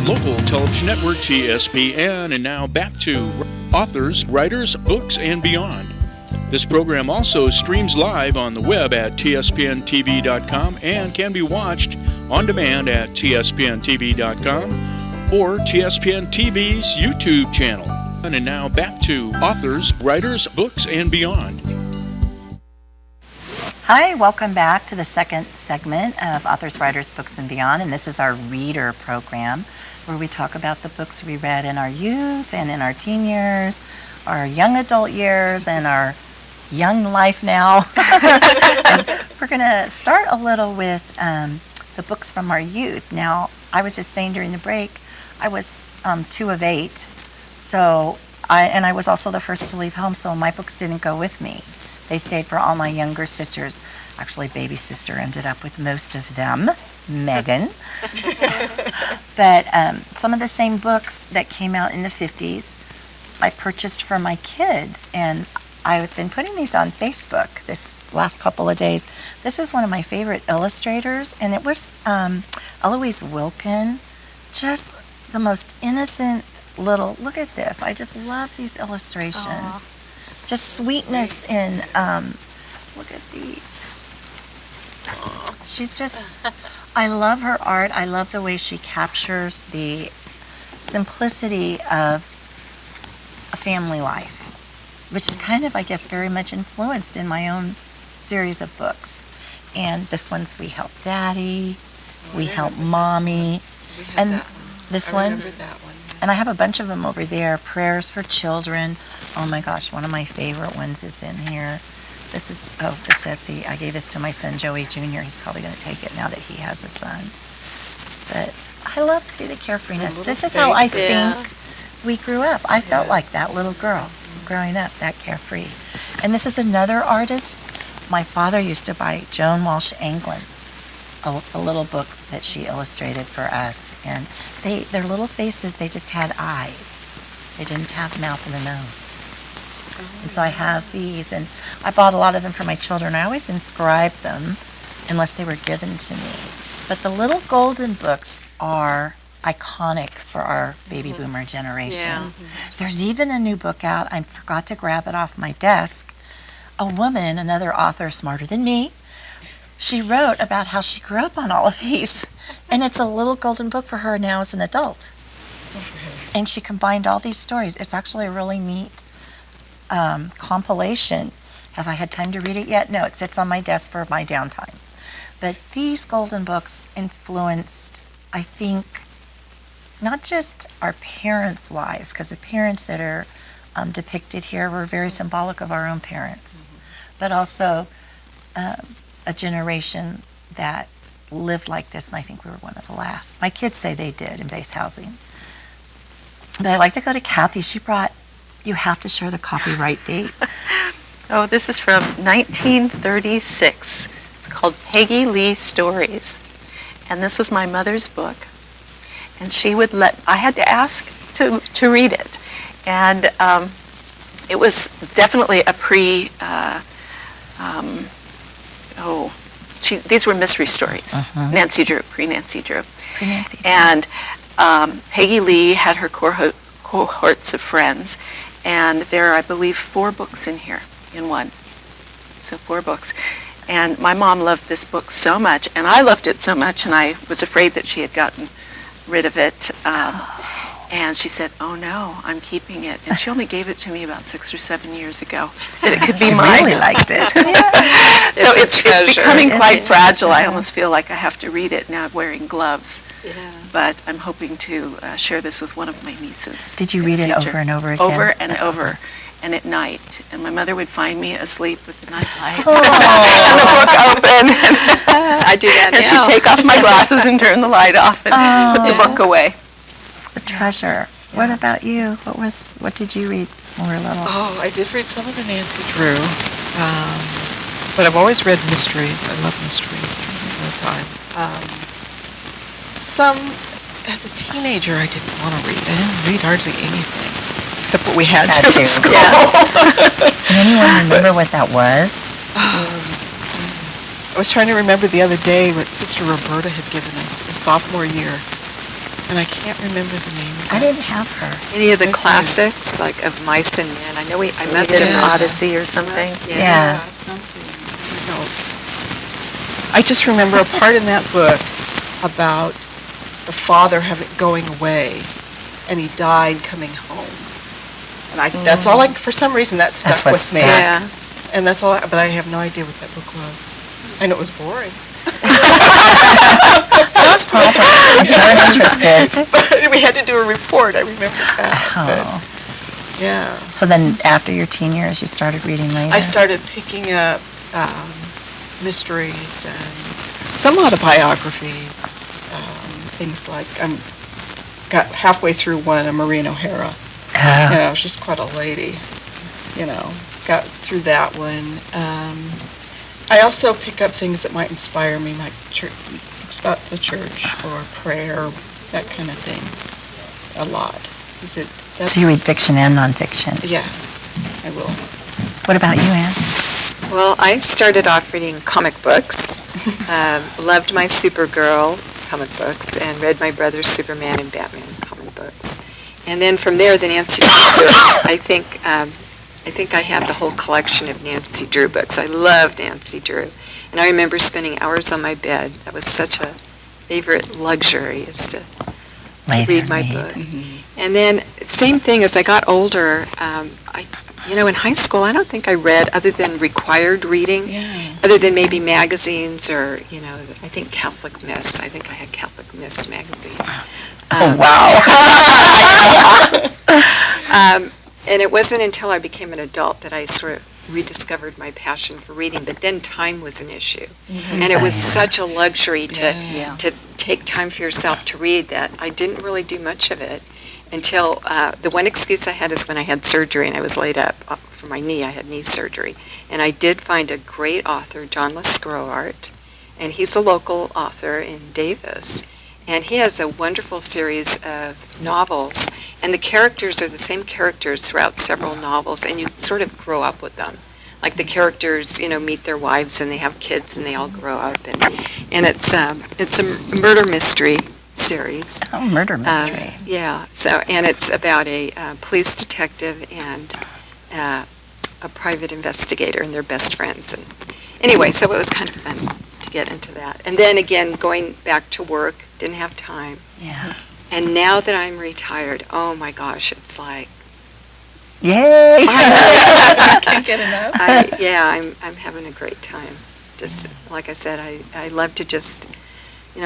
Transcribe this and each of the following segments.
local television network TSPN. And now back to authors, writers, books, and beyond. This program also streams live on the web at tspntv.com and can be watched on demand at tspntv.com or TSPN TV's YouTube channel. And now back to authors, writers, books, and beyond. Hi, welcome back to the second segment of Authors, Writers, Books, and Beyond. And this is our reader program where we talk about the books we read in our youth and in our teen years, our young adult years, and our young life now. And we're going to start a little with the books from our youth. Now, I was just saying during the break, I was 2 of 8. So I was also the first to leave home, so my books didn't go with me. They stayed for all my younger sisters. Actually, baby sister ended up with most of them, Megan. But some of the same books that came out in the 50s, I purchased for my kids. And I've been putting these on Facebook this last couple of days. This is one of my favorite illustrators, and it was Eloise Wilkin. Just the most innocent little, look at this. I just love these illustrations. Aww. Just sweetness in, look at these. She's just, I love her art. I love the way she captures the simplicity of a family life, which is kind of, I guess, very much influenced in my own series of books. And this one's We Help Daddy, We Help Mommy, and this one. I remember that one. And I have a bunch of them over there. Prayers for Children. Oh my gosh, one of my favorite ones is in here. This is, this says I gave this to my son Joey Jr. He's probably going to take it now that he has a son. But I love to see the carefreeness. This is how I think we grew up. I felt like that little girl growing up, that carefree. And this is another artist. My father used to buy Joan Walsh Anglin, the little books that she illustrated for us, and their little faces, they just had eyes. They didn't have a mouth and a nose. And so I have these, and I bought a lot of them for my children. I always inscribed them unless they were given to me. But the little golden books are iconic for our baby boomer generation. Yeah. There's even a new book out. I forgot to grab it off my desk. A woman, another author smarter than me, she wrote about how she grew up on all of these. And it's a little golden book for her now as an adult. And she combined all these stories. It's actually a really neat compilation. Have I had time to read it yet? No, it sits on my desk for my downtime. But these golden books influenced, I think, not just our parents' lives, because the parents that are depicted here were very symbolic of our own parents, but also a generation that lived like this, and I think we were one of the last. My kids say they did in base housing. But I'd like to go to Kathy. She brought, you have to share the copyright date. Oh, this is from 1936. It's called Peggy Lee Stories. And this was my mother's book. And she would I had to ask to read it. And it was definitely a these were mystery stories. Nancy Drew, pre-Nancy Drew. Pre-Nancy Drew. And Peggy Lee had her cohorts of friends. And there are, I believe, 4 books in here, in one. So 4 books. And my mom loved this book so much, and I loved it so much, and I was afraid that she had gotten rid of it. And she said, "Oh no, I'm keeping it." And she only gave it to me about 6 or 7 years ago, that it could be mine. She really liked it. So it's becoming quite fragile. I almost feel like I have to read it now wearing gloves. Yeah. But I'm hoping to share this with one of my nieces. Did you read it over and over again? Over and over. And at night. And my mother would find me asleep with the night light and the book open. I do that now. And she'd take off my glasses and turn the light off and put the book away. A treasure. Yeah. What about you? What did you read when we were little? Oh, I did read some of the Nancy Drew, but I've always read mysteries. I love mysteries all the time. Some, as a teenager, I didn't want to read. I didn't read hardly anything, except what we had to at school. Yeah. Can anyone remember what that was? I was trying to remember the other day what Sister Roberta had given us in sophomore year. and I can't remember the name. I didn't have her. Any of the Okay. classics, like of Mice and Men? I know I must did an have. Odyssey or something. Yeah. Something. No. I just remember a part in that book about the father going away, and he died coming home. And that's all for some reason, that stuck That's what with me. stuck. Yeah. And that's all, but I have no idea what that book was. I know it was boring. That was probably, if you weren't interested. But we had to do a report, I remember that. Oh. But, yeah. So then after your teen years, you started reading later? I started picking up mysteries and some autobiographies, things like, got halfway through one, a Maureen O'Hara. Oh. You know, she's quite a lady, got through that one. I also pick up things that might inspire me, like books about the church or prayer, that kind of thing, a lot. So you read fiction and nonfiction. Yeah, I will. What about you, Anne? Well, I started off reading comic books. Loved my Supergirl comic books and read my brother's Superman and Batman comic books. And then from there, the Nancy Drew books. I think I have the whole collection of Nancy Drew books. I love Nancy Drew. And I remember spending hours on my bed. That was such a favorite luxury, is to read my book. Mm-hmm. And then same thing as I got older, in high school, I don't think I read other than required reading, other than maybe magazines or, I think Catholic Miss. I think I had Catholic Miss magazine. Oh, wow. And it wasn't until I became an adult that I sort of rediscovered my passion for reading, but then time was an issue. Mm-hmm. And it was such a luxury to take time for yourself to read that I didn't really do much of it until the one excuse I had is when I had surgery and I was laid up for my knee. I had knee surgery. And I did find a great author, John Lascroart, and he's a local author in Davis. And he has a wonderful series of novels, and the characters are the same characters throughout several novels, and you sort of grow up with them. Like the characters, meet their wives and they have kids and they all grow up, and it's a murder mystery series. Oh, murder mystery. Yeah. So, and it's about a police detective and a private investigator, and they're best friends. And anyway, so it was kind of fun to get into that. And then again, going back to work, didn't have time. Yeah. And now that I'm retired, oh my gosh, it's like, Yay! Can't get enough. I'm having a great time. Just like I said, I love to just,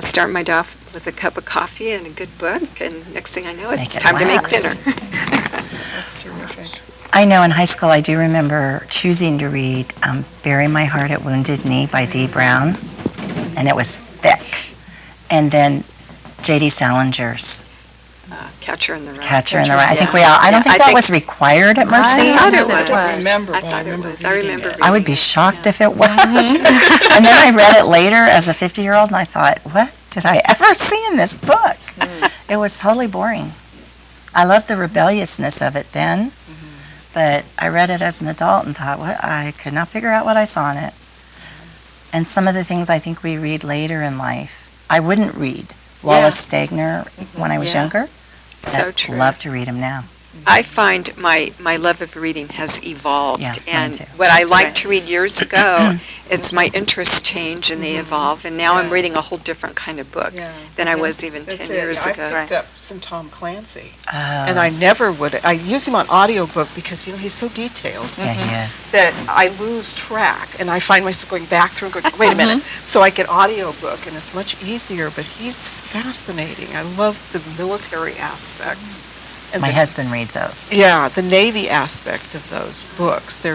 start my day off with a cup of coffee and a good book, and next thing I know, it's time to make dinner. That's terrific. I know in high school I do remember choosing to read Bury My Heart at Wounded Knee by Dee Brown, and it was thick. And then J.D. Salinger's Catcher in the Rye. Catcher in the Rye. I think I don't think that was required at Mercy. I thought it I was. don't remember, I but I thought it remember was. I reading remember it. reading I would be it, shocked yeah. if it was. And then I read it later as a 50-year-old, and I thought, what did I ever see in this book? It was totally boring. I loved the rebelliousness of it then, but I read it as an adult and thought, what? I could not figure out what I saw in it. And some of the things I think we read later in life, I wouldn't read. Wallace Stegner when I was Yeah. younger. So I'd true. love to read him now. I find my love of reading has evolved. Yeah, mine and too. what I liked to read years ago, it's my interests change and they evolve. And now I'm reading a whole different kind of book than I was even 10 years ago. I picked up some Tom Clancy, and I never would. I use him on audiobook because he's so detailed Yeah, he is. that I lose track, and I find myself going back through and going, wait a minute. So I get audiobook, and it's much easier. But he's fascinating. I love the military aspect. And My husband reads those. Yeah, the Navy aspect of those books. They're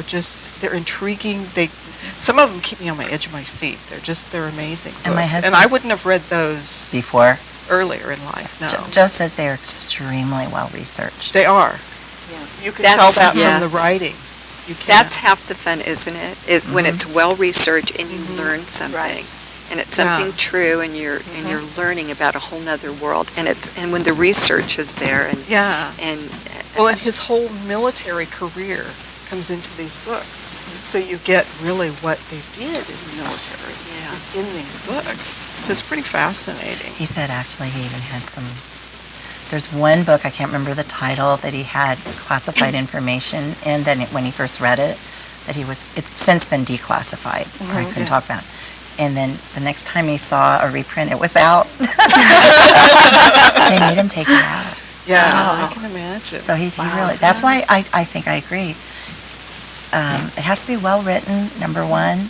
intriguing. Some of them keep me on my edge of my seat. They're amazing books. And my And I husband's- wouldn't have read those Before, earlier in life, no. Joe says they are extremely well researched. They are. Yes. You can tell that from yes. the writing. You can. That's half the fun, isn't it? When it's well researched and you learn something. And it's something true, and you're learning about a whole nother world, and when the research is there, and Well, and his whole military career comes into these books. So you get really what they did in the military is in these books. So it's pretty fascinating. He said actually he even had some There's one book, I can't remember the title, that he had classified information in, then when he first read it, that it's since been declassified, or I couldn't talk about it. And then the next time he saw a reprint, it was out. They made him take it out. Yeah, I can imagine. So he really, that's why I think I agree. It has to be well-written, number one,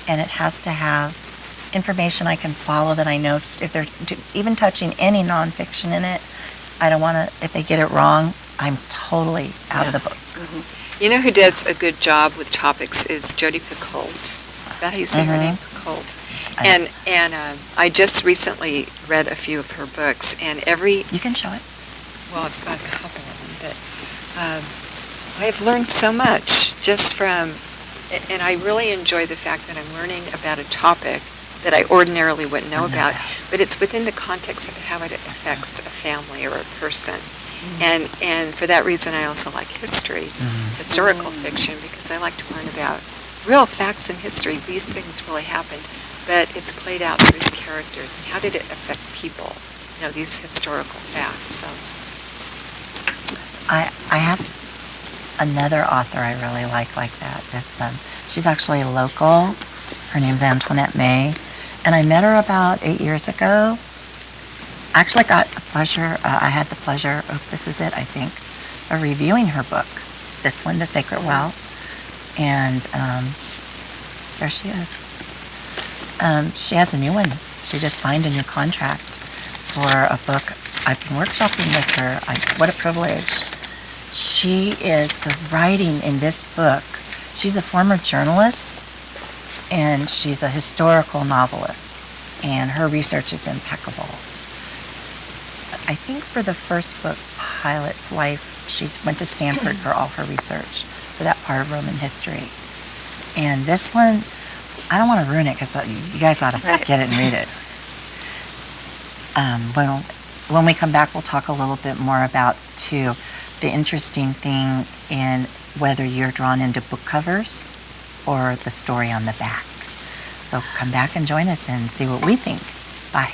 and it has to have information I can follow that I know if they're even touching any nonfiction in it, I don't want to, if they get it wrong, I'm totally out of the book. You know who does a good job with topics is Jodi Picoult. Is that how you say her name? Picoult. And I just recently read a few of her books, and You can show it. well, I've got a couple of them, but I've learned so much just from, and I really enjoy the fact that I'm learning about a topic that I ordinarily wouldn't know about, but it's within the context of how it affects a family or a person. And for that reason, I also like history, historical fiction, because I like to learn about real facts in history. These things really happened, but it's played out through the characters, and how did it affect people, these historical facts. So I have another author I really like that. She's actually local. Her name's Antoinette May, and I met her about 8 years ago. I actually got the pleasure, I had the pleasure, this is it, I think, of reviewing her book, this one, The Sacred Well, and there she is. She has a new one. She just signed a new contract for a book. I've been workshopping with her. What a privilege. The writing in this book, she's a former journalist, and she's a historical novelist, and her research is impeccable. I think for the first book, Pilot's Wife, she went to Stanford for all her research for that part of Roman history. And this one, I don't want to ruin it because you guys ought to get it and read it. When we come back, we'll talk a little bit more about, too, the interesting thing in whether you're drawn into book covers or the story on the back. So come back and join us and see what we think. Bye.